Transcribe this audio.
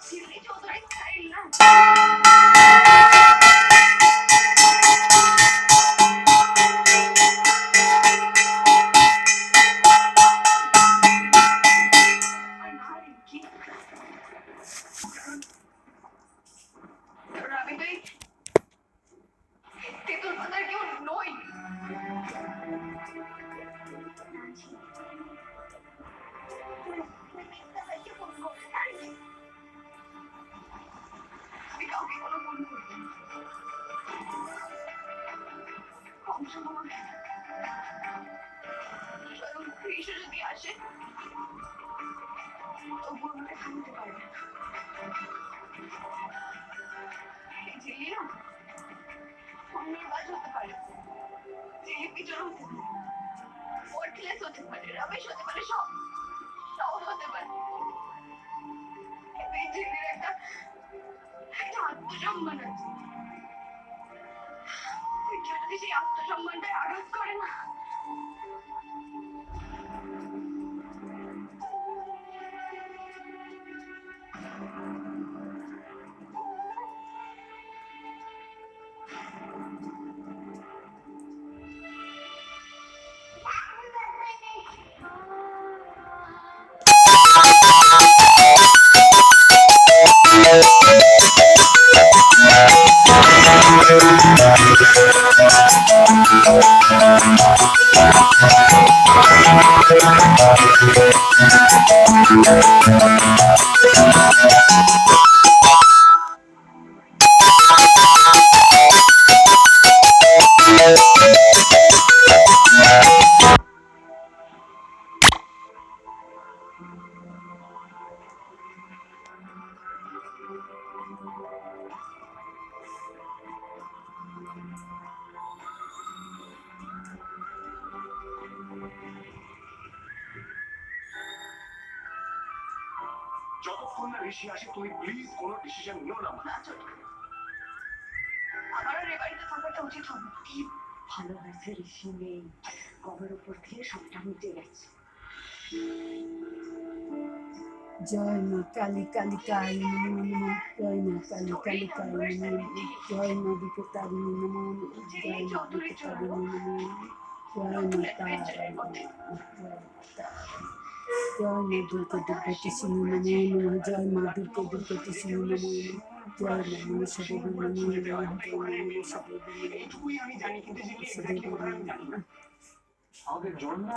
ঝিল্লি চৌধুরী স্টাইল না। আর না রিঙ্কি, আমি তো এই তেঁতুল পাতার কেউ নই। আমি কাউকে কোনো ভুল করিনি। কম সময় স্বয়ং কৃষ্ণ যদি আসে তবু আমাকে থামতে পারবে না। এই ঝিল্লি না অন্যের বাজ হতে পারে, ঝিল্লি পিছনে হতে পারে, ওয়ার্থলেস হতে পারে, রামেশ হতে পারে, সব সব হতে পারে। কিন্তু এই ঝিল্লির একটা আত্মসম্মান আছে। কেউ যদি সেই আত্মসম্মানটায় আঘাত করে না, যতক্ষণ না ঋষি আসে তুমি প্লিজ কোনো ডিসিশন নিও না। না চোট, আমার আর এ বাড়িতে থাকাটা উচিত হবে। কি ভালো হয়েছে ঋষি নেই, কবের উপর দিয়ে সবটা মিটে গেছে। জয় মা কালী, কালী কালী নমো নমঃ। জয় মা কালী, কালী কালী নমো নমঃ। জয় মা বিপত্তারিণী নমো নমঃ। জয় মা বিপত্তারিণী নমো নমঃ। জয় মা তারিণী, জয় মা দুর্গা দুর্গতিশিনী নমো নমঃ। জয় মা দুর্গা দুর্গতিশিনী নমো নমঃ। জয় মা মনসা দেবী নমো নমঃ। জয় মা মনসা দেবী এইটুকুই আমি জানি, কিন্তু নমো নমঃ। আমাদের জন্ম